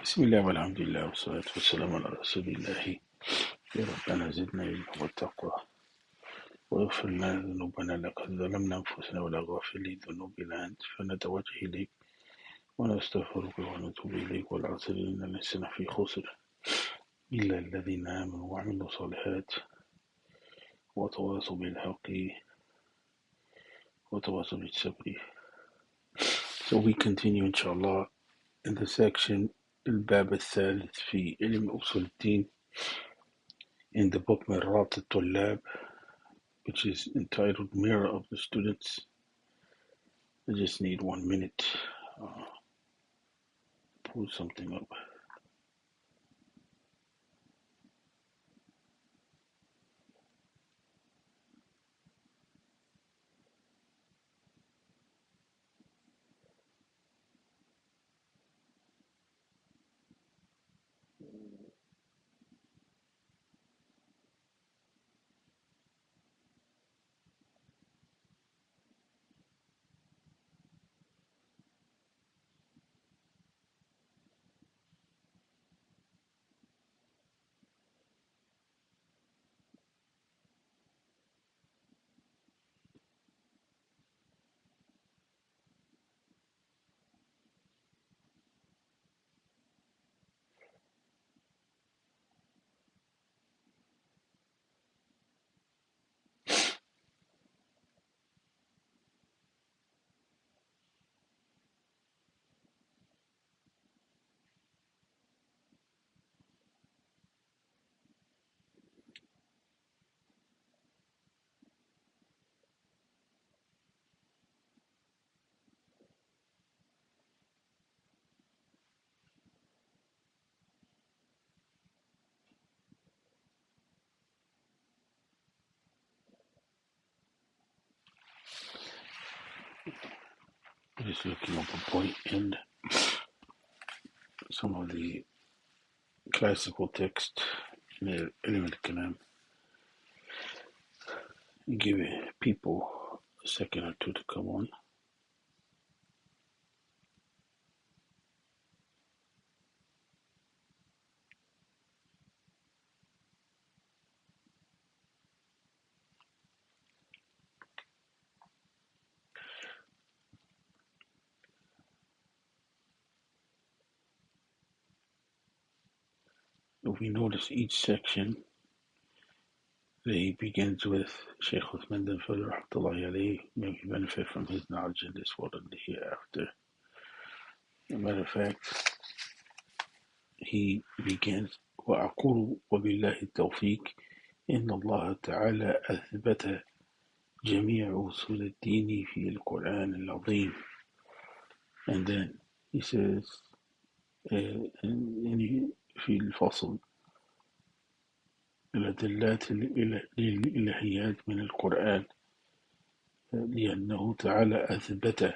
بسم الله والحمد لله والصلاة والسلام على رسول الله. يا ربنا زدنا علما والتقوى واغفر لنا ذنوبنا لقد ظلمنا أنفسنا ولا غافل لذنوبنا أنت فنتوجه إليك ونستغفرك ونتوب إليك والعصر إن الإنسان في خسر إلا الذين آمنوا وعملوا الصالحات وتواصوا بالحق وتواصوا بالصبر. So we continue inshallah in the section الباب الثالث في علم أصول الدين in the book مرات الطلاب, which is entitled Mirror of the Students. I just need 1 minute. Pull something up. Just looking up a point in some of the classical text in Illuminated Kalam. Give people a second or two to come on. If we notice each section, he begins with Shaykh Uthman bin Fadl rahmatullahi alayhi. May we benefit from his knowledge in this world and the hereafter. As a matter of fact, he begins وأقول وبالله التوفيق إن الله تعالى أثبت جميع أصول الدين في القرآن العظيم. And then he says في الفصل الأدلات للإلهيات من القرآن لأنه تعالى أثبت.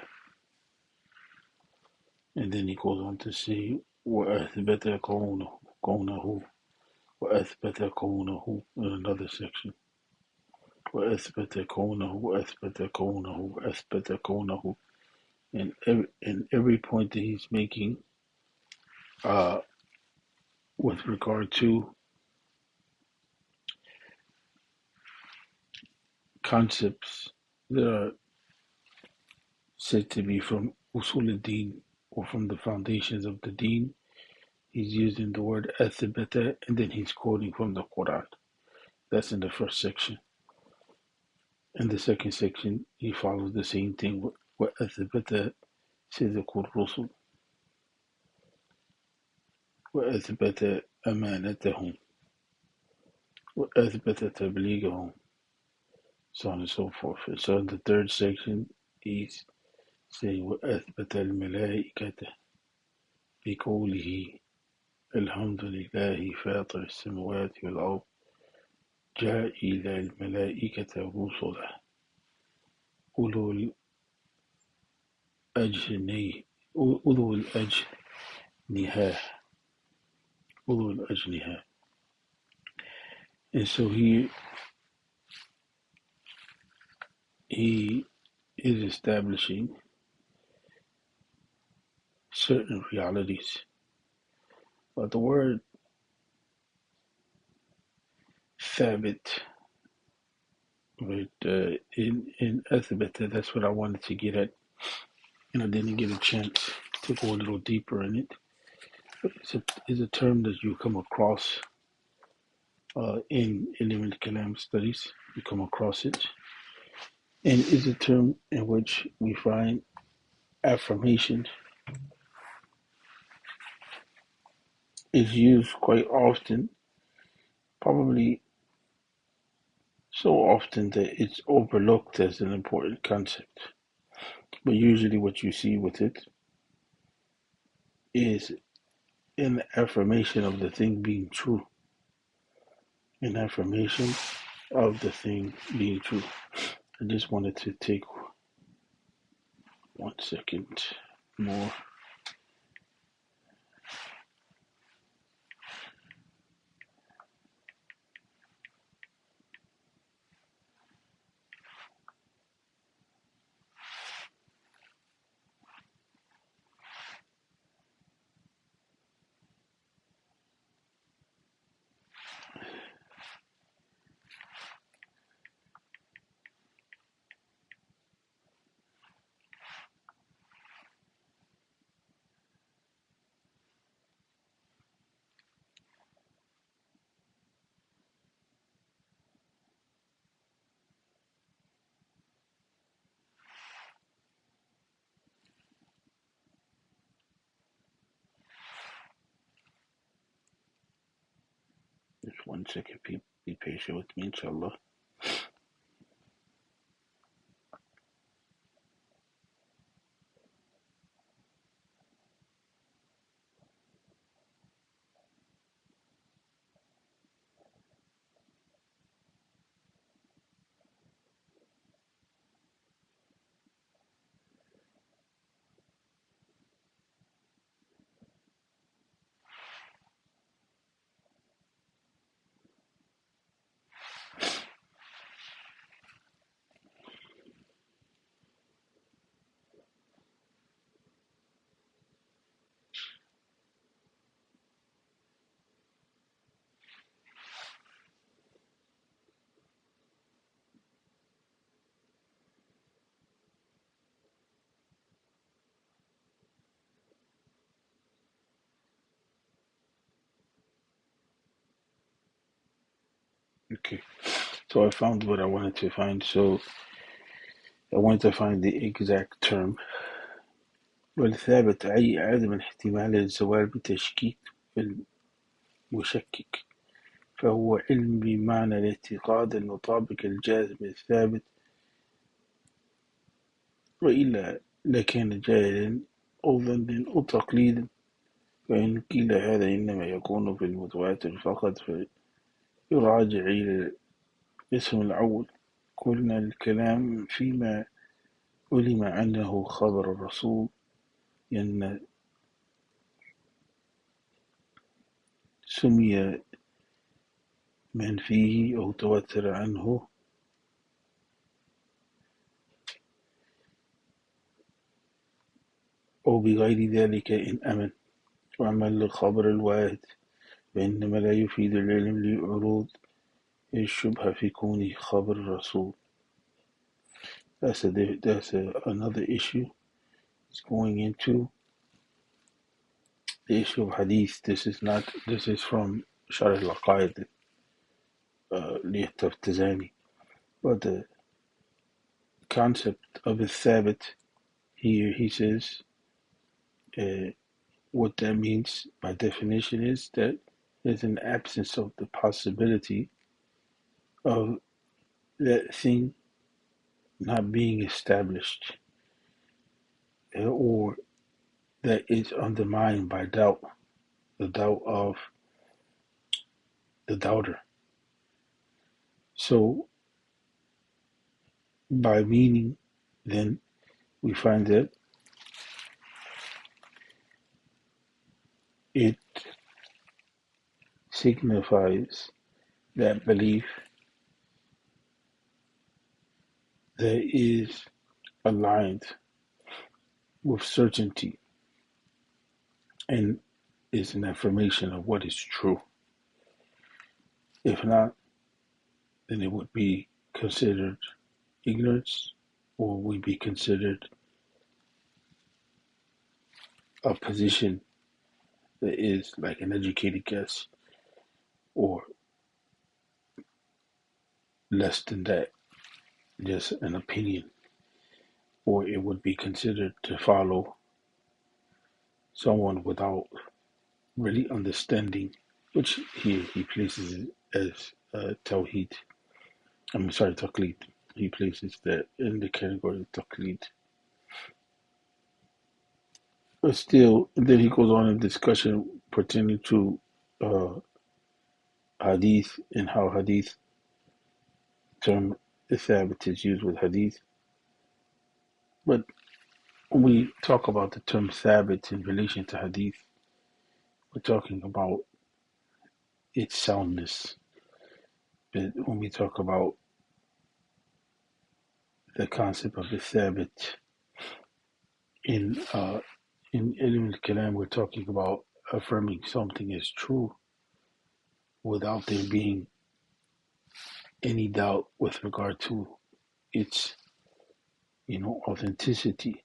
And then he goes on to say وأثبت كونه وأثبت كونه in another section وأثبت كونه وأثبت كونه وأثبت كونه. And every point that he's making with regard to concepts that are said to be from usul al-din or from the foundations of the deen, he's using the word athbata, and then he's quoting from the Quran. That's in the first section. In the second section, he follows the same thing. وَأَثْبَتَ صِدْقَ الرُّسُلِ وَأَثْبَتَ أَمَانَتَهُمْ وَأَثْبَتَ تَبْلِيغَهُم, so on and so forth. So in the third section, he's saying وَأَثْبَتَ الْمَلَائِكَةَ بِقَوْلِهِ الْحَمْدُ لِلَّهِ فَاطِرِ السَّمَوَاتِ وَالْأَرْضِ جَاعِلِ الْمَلَائِكَةَ رُسُلًا أُولُو الْأَجْنِحَةِ. And so he is establishing certain realities But the word thabit, but in Athabata, that's what I wanted to get at, and I didn't get a chance to go a little deeper in it. It's a term that you come across in Illuminated Kalam studies. You come across it, and it's a term in which we find affirmation is used quite often, probably so often that it's overlooked as an important concept. But usually, what you see with it is an affirmation of the thing being true, an affirmation of the thing being true. I just wanted to take 1 second more. Just 1 second, be patient with me, inshallah. Okay, so I found what I wanted to find. So I wanted to find the exact term. والثابت أي عدم احتمال الزوال بتشكيك المشكك، فهو علم بمعنى الاعتقاد المطابق الجازم الثابت، وإلا لكان جاهلا أو ظنا أو تقليدا. فإن قيل هذا إنما يكون في المتواتر فقط فيراجع إلى الاسم الأول. قلنا الكلام فيما علم أنه خبر الرسول، لأن سمي من فيه أو تواتر عنه أو بغير ذلك إن أمن. وأما الخبر الواحد فإنما لا يفيد العلم لعروض الشبهة في كونه خبر الرسول. That's another issue. It's going into the issue of hadith. This is from Sharh al-Aqaid للتفتزاني. But the concept of a thabit here, he says, what that means by definition is that there's an absence of the possibility of that thing not being established, or that is undermined by doubt, the doubt of the doubter. So, by meaning, then we find that it signifies that belief that is aligned with certainty and is an affirmation of what is true. If not, then it would be considered ignorance, or would be considered a position that is like an educated guess, or less than that, just an opinion, or it would be considered to follow someone without really understanding, which here he places it as Tawheed. I'm sorry, Taqlid. He places that in the category of Taqlid. But still, then he goes on in discussion pertaining to uh, Hadith and how Hadith term Thabit is used with Hadith. But when we talk about the term Thabit in relation to Hadith, we're talking about its soundness. But when we talk about the concept of the Thabit in Ilm al-Kalam, we're talking about affirming something is true without there being any doubt with regard to its, authenticity.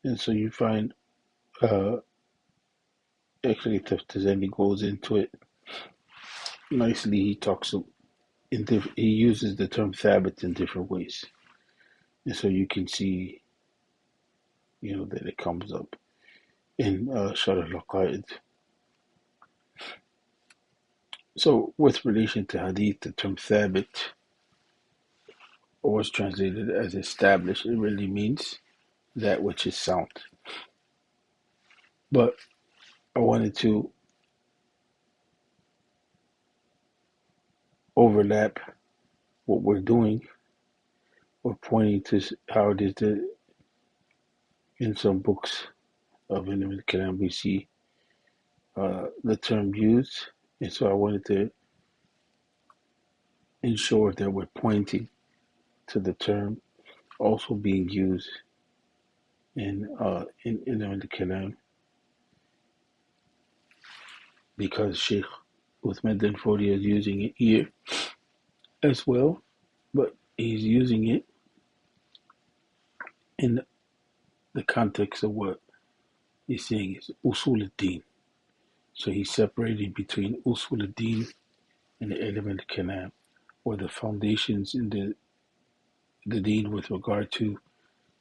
And so you find, uh, actually, Tafazeli goes into it nicely. He talks he uses the term Thabit in different ways, and so you can see, that it comes up in Sharh al-Aqaid. So, with relation to Hadith, the term Thabit, or is translated as established, it really means that which is sound. But I wanted to overlap what we're doing, or pointing to how it is that in some books of Ilm al-Kalam we see the term used, and so I wanted to ensure that we're pointing to the term also being used in Ilm al-Kalam, because Sheikh Uthman bin Fodi is using it here as well, but he's using it in the context of what he's saying is Usul al-Din. So he's separating between Usul al-Din and the Ilm al-Kalam, or the foundations in the Deen with regard to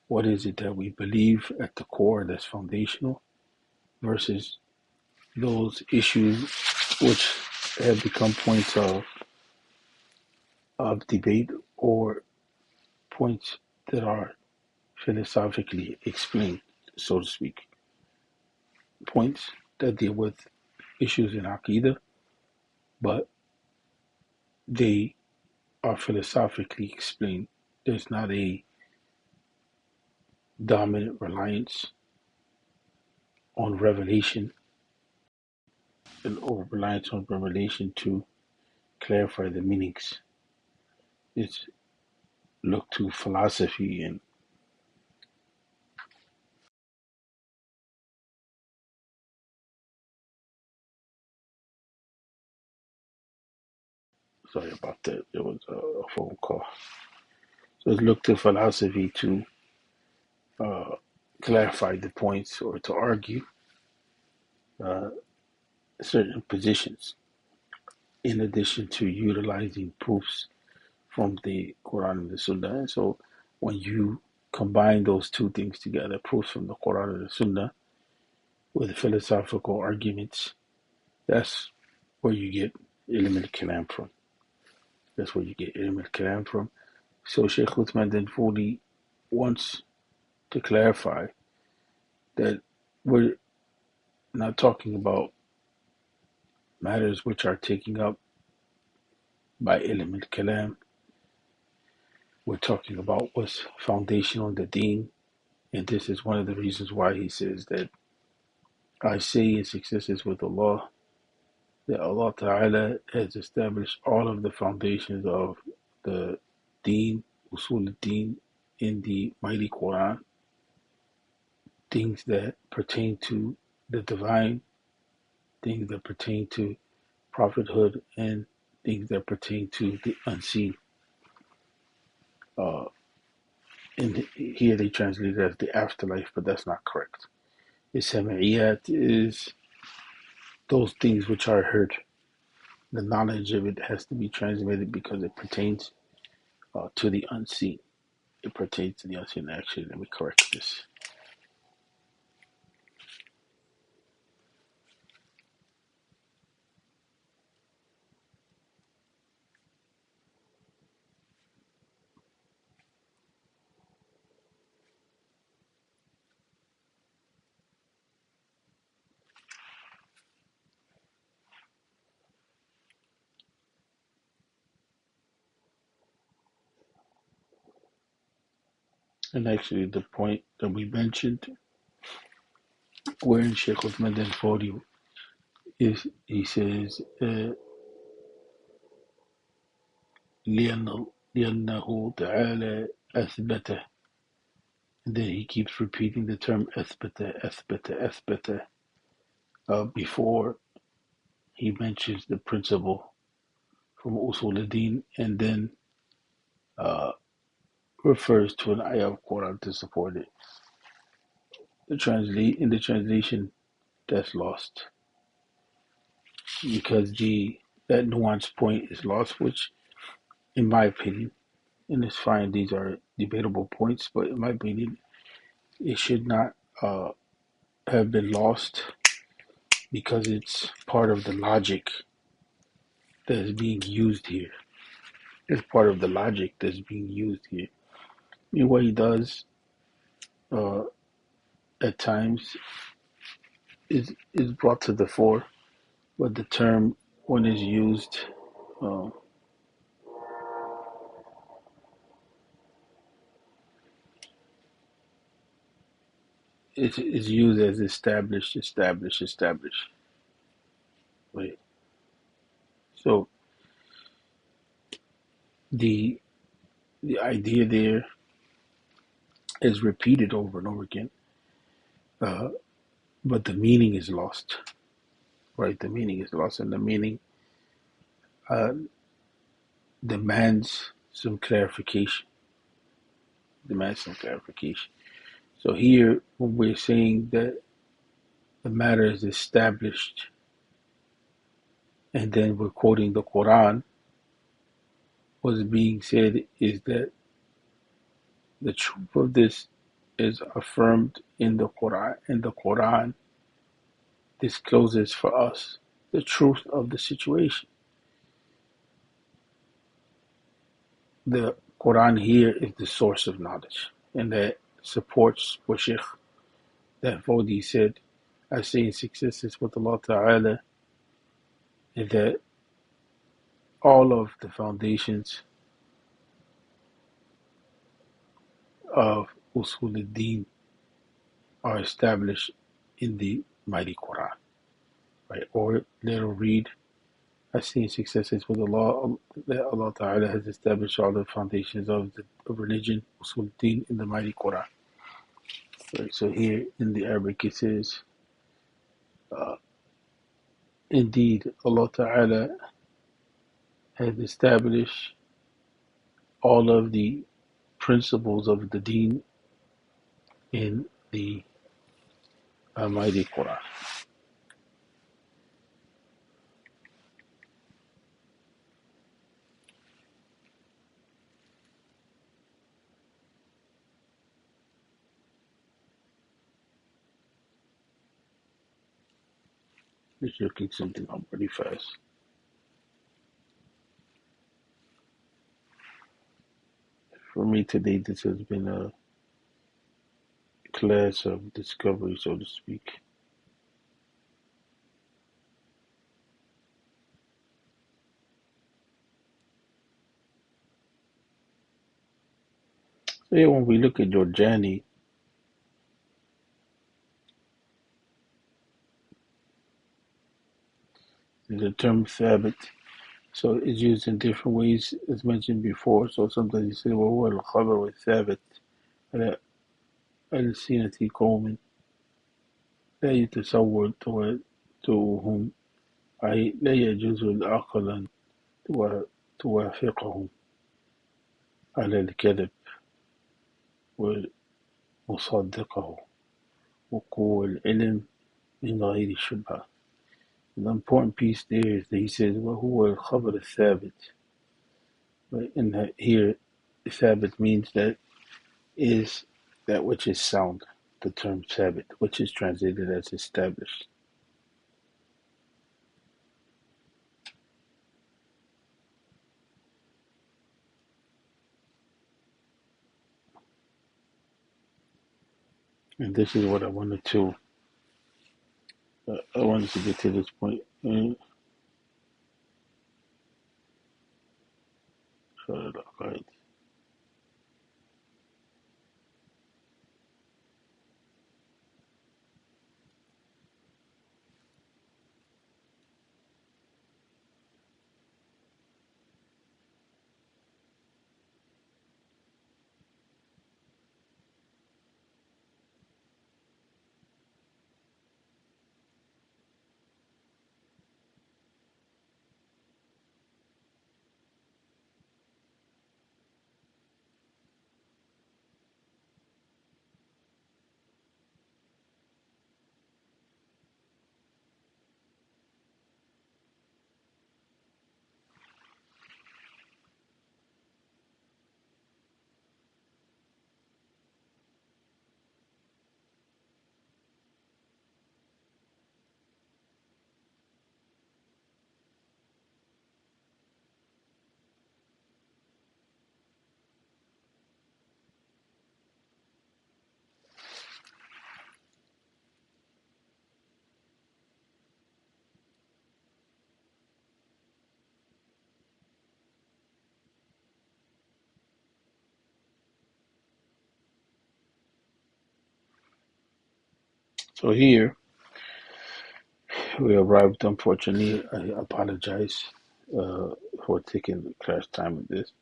what is it that we believe at the core that's foundational, versus those issues which have become points of debate, or points that are philosophically explained, so to speak. Points that deal with issues in Aqidah, but they are philosophically explained. There's not a dominant reliance on revelation, or reliance on revelation to clarify the meanings. It's look to philosophy and sorry about that. There was a phone call. So it's look to philosophy to uh, clarify the points, or to argue uh, certain positions, in addition to utilizing proofs from the Quran and the Sunnah. And so when you combine those two things together, proofs from the Quran and the Sunnah with philosophical arguments, that's where you get Ilm al-Kalam from. That's where you get Ilm al-Kalam from. So Sheikh Uthman bin Fodi wants to clarify that we're not talking about matters which are taken up by Ilm al-Kalam. We're talking about what's foundational in the Deen, and this is one of the reasons why he says that I say in successes with Allah that Allah Ta'ala has established all of the foundations of the Deen, Usul al-Deen, in the mighty Quran, things that pertain to the divine, things that pertain to prophethood, and things that pertain to the unseen. Uh, and here they translate it as the afterlife, but that's not correct. The Sam'iyat is those things which are heard. The knowledge of it has to be transmitted because it pertains to the unseen. It pertains to the unseen. Actually, let me correct this. And actually, the point that we mentioned, where in Sheikh Uthman al 40, is he says, لأنه تعالى أثبته. And then he keeps repeating the term أثبت أثبت أثبت before he mentions the principle from Usul al-Din, and then uh, refers to an ayah of Quran to support it. In the translation, that's lost because that nuance point is lost, which, in my opinion, and it's fine, these are debatable points, but in my opinion, it should not have been lost because it's part of the logic that is being used here. It's part of the logic that's being used here. I mean, what he does uh, at times is brought to the fore, but the term when it's used uh, is used as established, established, established. Right. So the the idea there is repeated over and over again, uh, but the meaning is lost. Right, the meaning is lost, and the meaning uh, demands some clarification. Demands some clarification. So here, when we're saying that the matter is established, and then we're quoting the Quran, what's being said is that the truth of this is affirmed in the Quran, and the Quran discloses for us the truth of the situation. The Quran here is the source of knowledge, and that supports what Sheikh that Fodi said. I say in successes with Allah Ta'ala, and that all of the foundations of Usul al-Din are established in the mighty Quran. Right? Or let will read, I see in successes with Allah that Allah Ta'ala has established all the foundations of religion, Usul al-Din, in the mighty Quran. Right? So here in the Arabic it says, uh, indeed, Allah Ta'ala has established all of the principles of the Deen in the Almighty Quran. Just looking something up pretty fast. For me today, this has been a class of discovery, so to speak. So yeah, when we look at your journey, the term thabit, so it's used in different ways as mentioned before. So sometimes you say, well, what الخبر الثابت على ألسنة قوم لا يتصور توهم، أي لا يجوز العقل أن توافقهم على الكذب ومصدقه وقوة العلم من غير شبهة. The important piece there is that he says, وهو الخبر الثابت. But here, thabit means that is that which is sound. The term thabit, which is translated as established. And this is what I wanted to get to this point. Right. So here we arrived. Unfortunately, I apologize for taking the class time with this.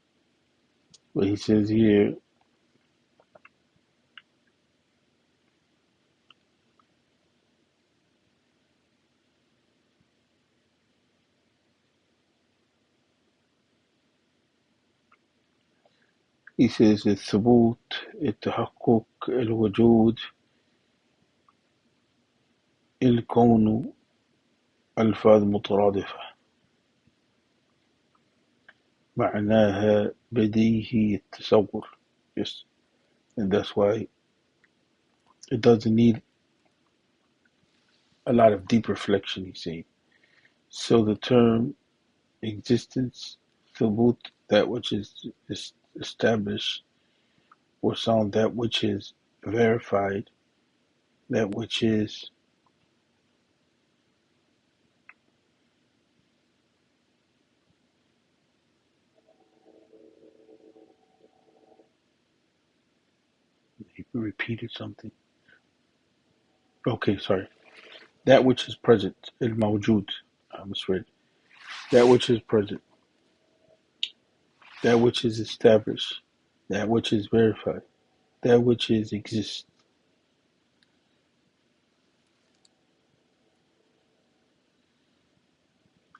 But he says here, الثبوت التحقق الوجود الكون ألفاظ مترادفة معناها بديهي التصور. Yes, and that's why it doesn't need a lot of deep reflection, he's saying. So the term existence, thubut, that which is established, or sound, that which is verified, that which is he repeated something. Okay, sorry. That which is present, al-mawjud, I misread. That which is present, that which is established, that which is verified, that which is exists.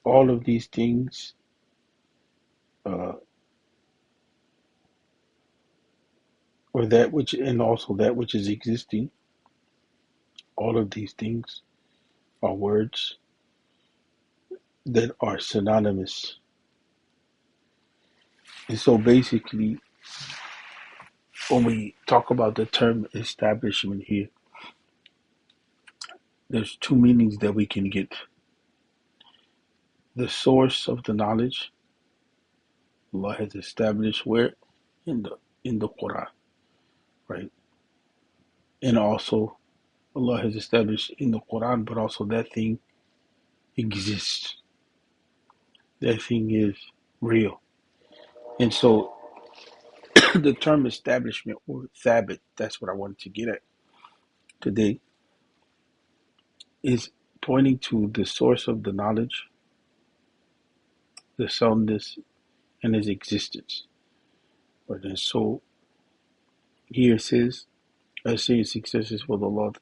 All of these things, uh, or that which, and also that which is existing, all of these things are words that are synonymous. And so basically, when we talk about the term establishment here, there's two meanings that we can get. The source of the knowledge Allah has established where in the Quran, right? And also Allah has established in the Quran, but also that thing exists. That thing is real. And so the term establishment or thabit, that's what I wanted to get at today, is pointing to the source of the knowledge the soundness and His existence. Right? And so here it says, as saying successes for the Allah,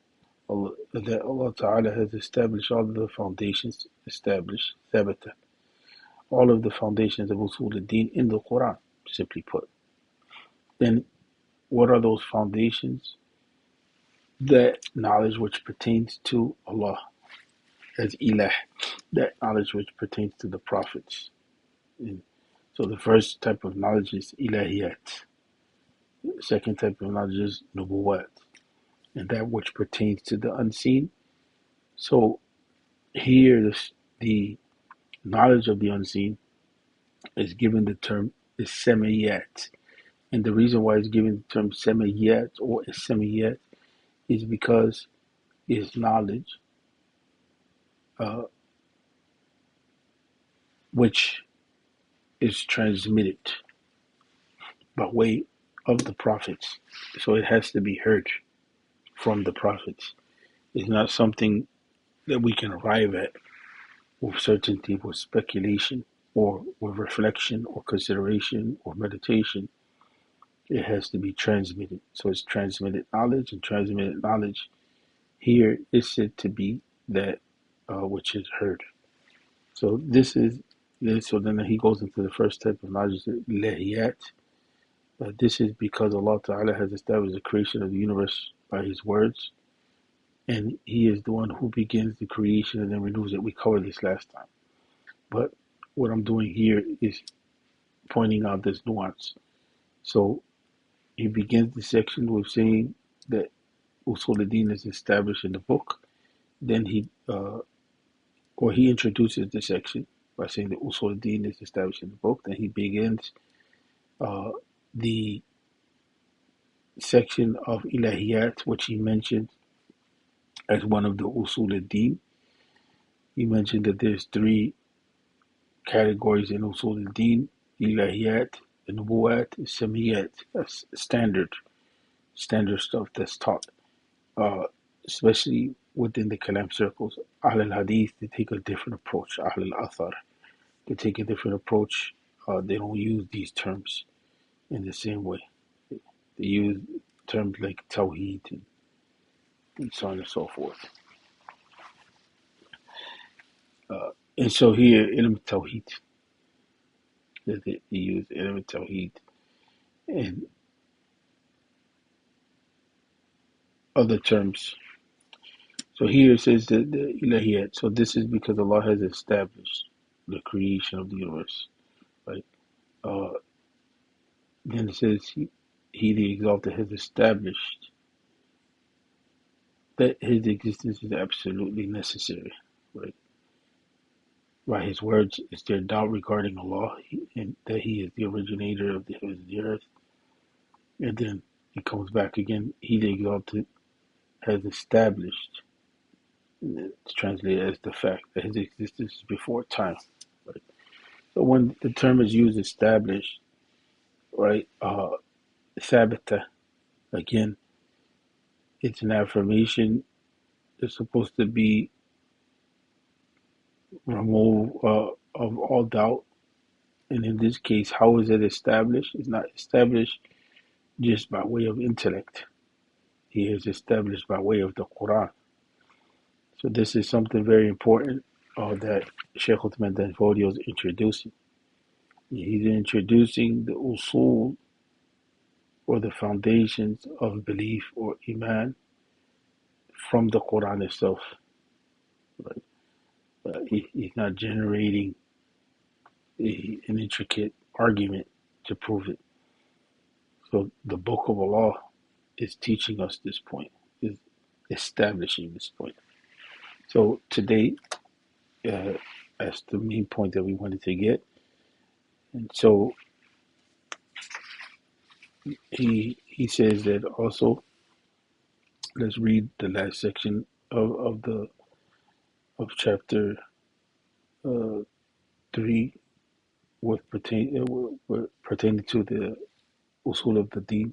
that Allah Ta'ala has established all of the foundations, thabata, all of the foundations of Usul al-Din in the Quran, simply put. Then what are those foundations? That knowledge which pertains to Allah as Ilah, that knowledge which pertains to the prophets. And so the first type of knowledge is Ilahiyat. The second type of knowledge is Nubuwat, and that which pertains to the unseen. So here the knowledge of the unseen is given the term Samiyat. And the reason why it's given the term Samiyat or Samiyat is because it's knowledge uh, which is transmitted by way of the prophets. So it has to be heard from the prophets. It's not something that we can arrive at with certainty, with speculation, or with reflection, or consideration, or meditation. It has to be transmitted. So it's transmitted knowledge, and transmitted knowledge here is said to be that which is heard. So this is this. So then he goes into the first type of knowledge, lahiyat. This is because Allah Ta'ala has established the creation of the universe by His words, and He is the one who begins the creation and then renews it. We covered this last time. But what I'm doing here is pointing out this nuance. So he begins the section with saying that Usul al-Din is established in the book. Then he introduces the section by saying that Usul al-Din is established in the book. Then he begins the section of Ilahiyat, which he mentioned as one of the Usul al-Din. He mentioned that there's three categories in Usul al-Din: Ilahiyat, Nubuwat, Samiyat. That's standard stuff that's taught, especially within the Kalam circles. Ahl al-Hadith, they take a different approach. Ahl al-Athar, they take a different approach. They don't use these terms in the same way. They use terms like Tawheed and so on and so forth. And so here, Ilm Tawheed, they use Ilm Tawheed and other terms. So here it says that the Ilahiyat. So this is because Allah has established the creation of the universe, right? Then it says he the Exalted has established that His existence is absolutely necessary, right? By His words, is there doubt regarding Allah and that He is the originator of the heavens and the earth? And then he comes back again. He the Exalted has established, it's translated as the fact that His existence is before time, right? So when the term is used, established, right? Sabata, again, it's an affirmation. It's supposed to be removed of all doubt. And in this case, how is it established? It's not established just by way of intellect. He is established by way of the Quran. So this is something very important that Sheikh Uthman Danfodio is introducing. He's introducing the usul, or the foundations of belief or iman, from the Quran itself. Right? He's not generating an intricate argument to prove it. So the Book of Allah is teaching us this point, is establishing this point. So today, that's the main point that we wanted to get. And so he says that also. Let's read the last section of chapter 3, pertaining to the usul of the deen.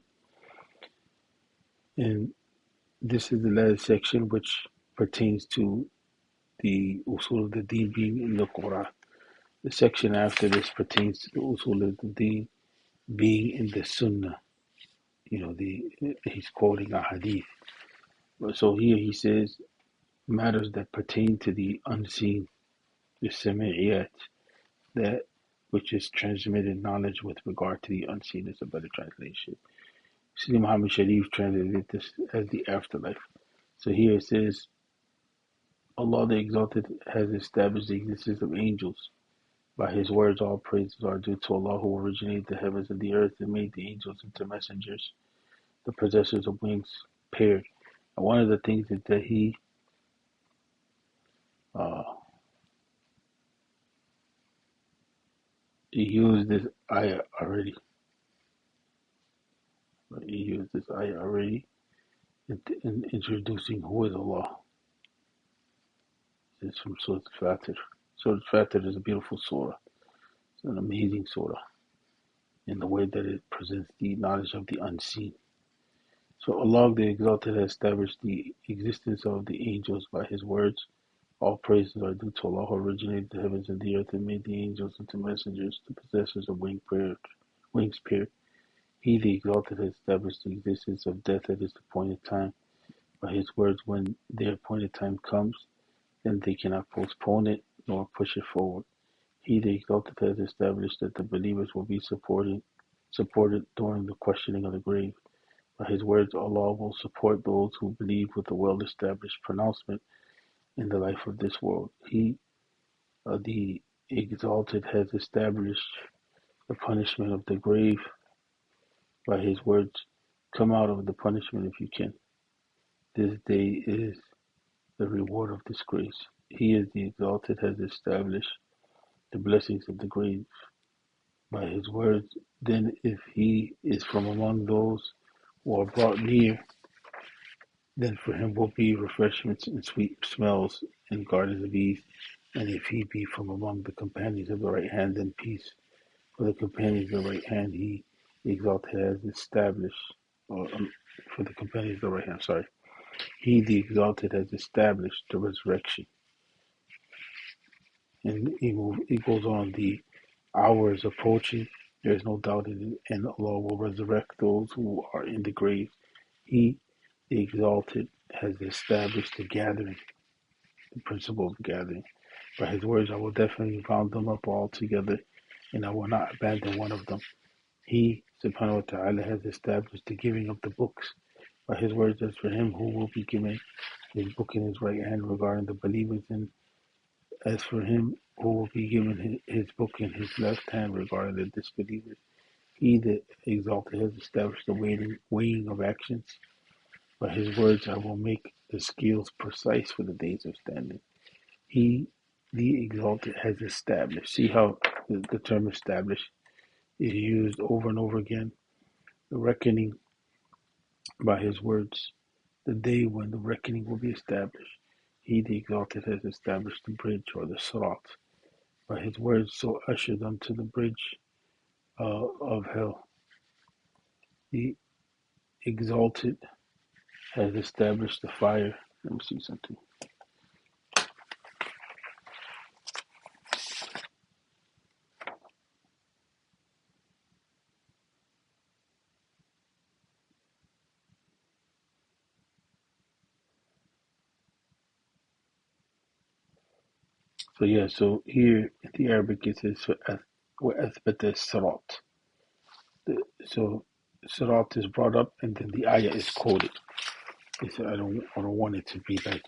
And this is the last section which pertains to the usul of the deen being in the Quran. The section after this pertains to the usul al-din being in the sunnah. He's quoting a hadith. So here he says matters that pertain to the unseen, the sami'iyat, that which is transmitted knowledge with regard to the unseen is a better translation. Sidi Muhammad Sharif translated this as the afterlife. So here it says, Allah the Exalted has established the existence of angels. By His words, all praises are due to Allah who originated the heavens and the earth and made the angels into messengers, the possessors of wings paired. And one of the things is that uh, he used this ayah already. He used this ayah already in introducing who is Allah. It's from Surah Al-Fatir. Surah Al-Fatir is a beautiful surah. It's an amazing surah in the way that it presents the knowledge of the unseen. So Allah the Exalted has established the existence of the angels by His words. All praises are due to Allah who originated the heavens and the earth and made the angels into messengers, the possessors of wings paired. He the Exalted has established the existence of death at its appointed time. By His words, when their appointed time comes, then they cannot postpone it nor push it forward. He the Exalted has established that the believers will be supported during the questioning of the grave. By His words, Allah will support those who believe with a well-established pronouncement in the life of this world. He, the Exalted, has established the punishment of the grave. By His words, come out of the punishment if you can. This day is the reward of disgrace. He, as the Exalted, has established the blessings of the grave. By His words, then if he is from among those who are brought near, then for him will be refreshments and sweet smells and gardens of ease. And if he be from among the companions of the right hand, then peace. For the companions of the right hand, He, the Exalted, has established, or for the companions of the right hand, sorry. He, the Exalted, has established the resurrection. And he goes on, the hour is approaching. There is no doubt in it, and Allah will resurrect those who are in the grave. He, the Exalted, has established the gathering, the principle of gathering. By His words, I will definitely round them up all together, and I will not abandon one of them. He, subhanahu wa ta'ala, has established the giving of the books. By His words, as for him who will be given his book in his right hand regarding the believers, and as for him who will be given his book in his left hand regarding the disbelievers. He, the Exalted, has established the weighing of actions. By His words, I will make the scales precise for the days of standing. He, the Exalted, has established. See how the term established is used over and over again. The reckoning by His words, the day when the reckoning will be established. He, the Exalted, has established the bridge or the Sirat. By His words, so usher them to the bridge of hell. The Exalted has established the fire. Let me see something. So yeah, so here in the Arabic it says وَأَثْبَتَ الصِّرَاطِ. So Sirat is brought up and then the ayah is quoted. He said, I don't want it to be like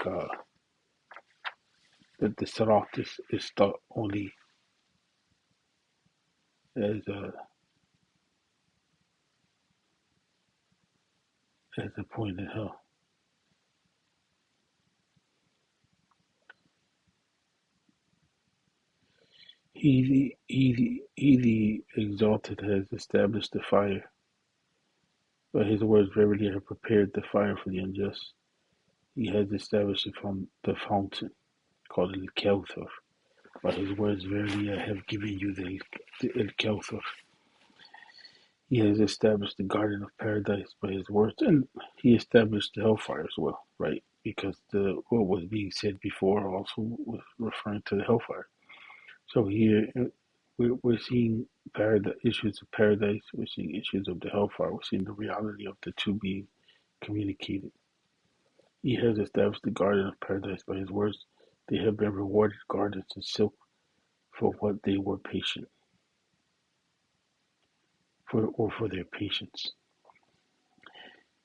that the Sirat is thought only as a point in hell. He the Exalted has established the fire. By His words, verily I have prepared the fire for the unjust. He has established it from the fountain called Al-Kawthar. By His words, verily I have given you the Al-Kawthar. He has established the garden of paradise by His words, and He established the hellfire as well, right? Because what was being said before also was referring to the hellfire. So here we're seeing issues of paradise, we're seeing issues of the hellfire, we're seeing the reality of the two being communicated. He has established the garden of paradise by his words. They have been rewarded gardens of silk for what they were patient for, or for their patience.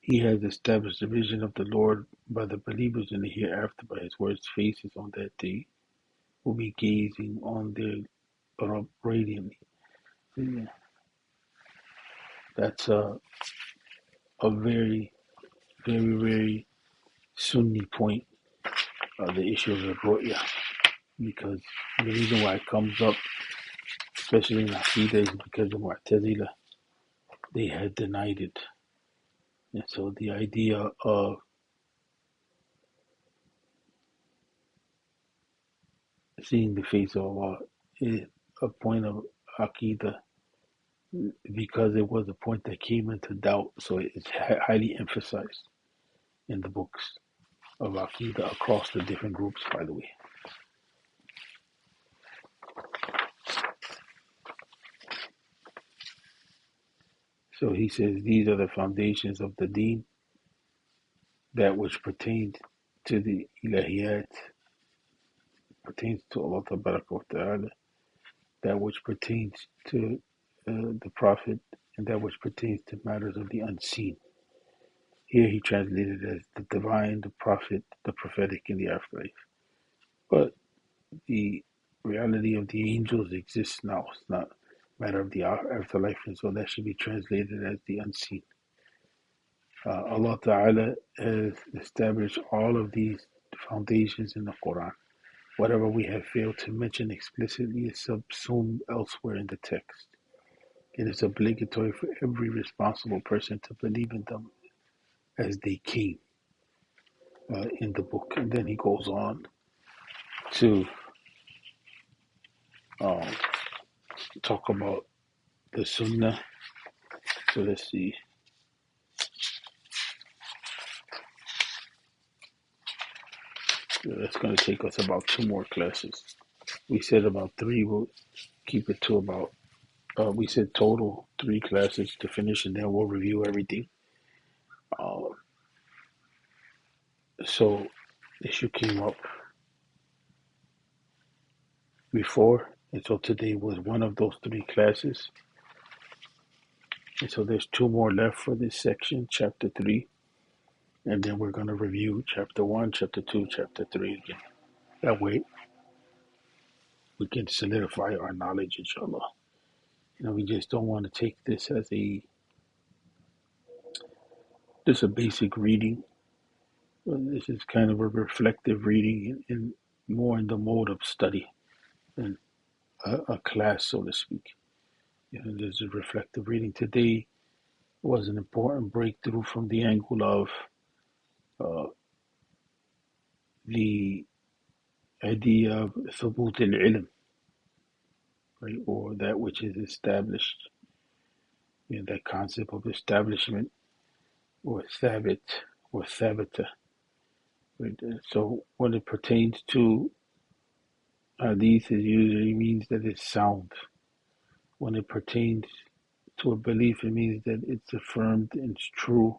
He has established the vision of the Lord by the believers in the hereafter by his words. Faces on that day will be gazing on their radiantly. Yeah, that's a very, very, very Sunni point, the issue of the Ru'ya, because the reason why it comes up, especially in Aqidah, is because the Mu'tazila, they had denied it. And so the idea of seeing the face of Allah is a point of Aqidah because it was a point that came into doubt. So it's highly emphasized in the books of Aqidah across the different groups, by the way. So he says these are the foundations of the deen, that which pertains to the ilahiyat, pertains to Allah wa ta'ala, that which pertains to the Prophet, and that which pertains to matters of the unseen. Here he translated as the divine, the prophet, the prophetic, and the afterlife. But the reality of the angels exists now. It's not a matter of the afterlife, and so that should be translated as the unseen. Allah Ta'ala has established all of these foundations in the Quran. Whatever we have failed to mention explicitly is subsumed elsewhere in the text. It is obligatory for every responsible person to believe in them as they came in the book. And then he goes on to um, talk about the Sunnah. So let's see. That's going to take us about 2 more classes. We said about 3. We'll keep it to about, we said total 3 classes to finish, and then we'll review everything. Uh, so issue came up before, and so today was one of those 3 classes. And so there's 2 more left for this section, chapter 3, and then we're going to review chapter 1, chapter 2, chapter 3 again. That way we can solidify our knowledge, inshallah. We just don't want to take this as just a basic reading. This is kind of a reflective reading in more in the mode of study than a class, so to speak. There's a reflective reading. Today was an important breakthrough from the angle of the idea of ثبوت العلم, right, or that which is established. That concept of establishment, or thabit, or thabita. Right? So when it pertains to hadith, it usually means that it's sound. When it pertains to a belief, it means that it's affirmed and it's true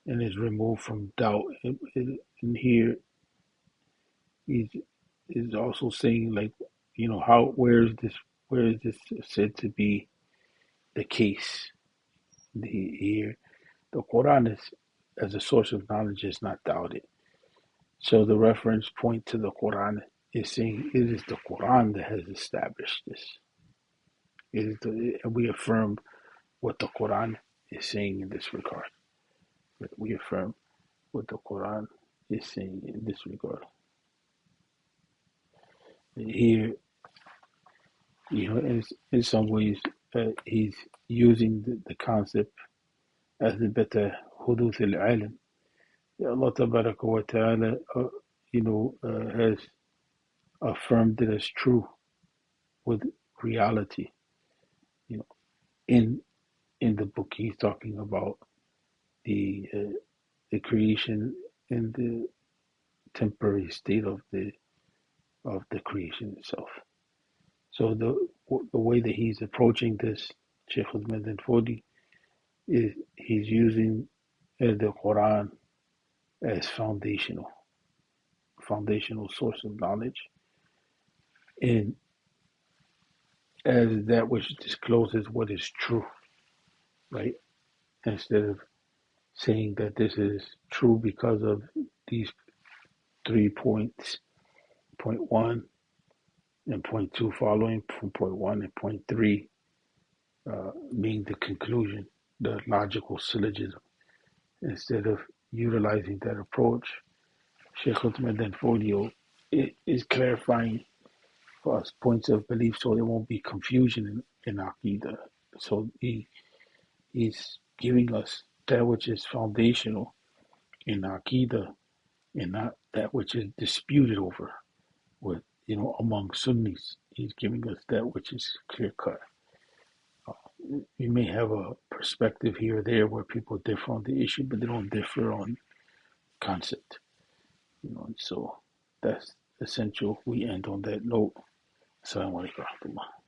and is removed from doubt. And here is also saying, like, where is this said to be the case? Here, the Quran is, as a source of knowledge, is not doubted. So the reference point to the Quran is saying it is the Quran that has established this. And we affirm what the Quran is saying in this regard. We affirm what the Quran is saying in this regard. Here, in some ways, he's using the concept as the better huduth al-alam. Allah Tabaraka wa Ta'ala, has affirmed it as true with reality. In the book, he's talking about the creation and the temporary state of the creation itself. So the way that he's approaching this, Sheikh Ahmed 40, is he's using the Quran as foundational source of knowledge, and as that which discloses what is true, right? Instead of saying that this is true because of these 3 points, point one and point two following from point one, and point three being the conclusion, the logical syllogism. Instead of utilizing that approach, Sheikh Uthman then Fodio is clarifying for us points of belief so there won't be confusion in Aqidah. So he's giving us that which is foundational in Aqidah and not that which is disputed over with, among Sunnis. He's giving us that which is clear cut. We may have a perspective here or there where people differ on the issue, but they don't differ on concept. And so that's essential. We end on that note. Assalamu alaikum wa rahmatullah.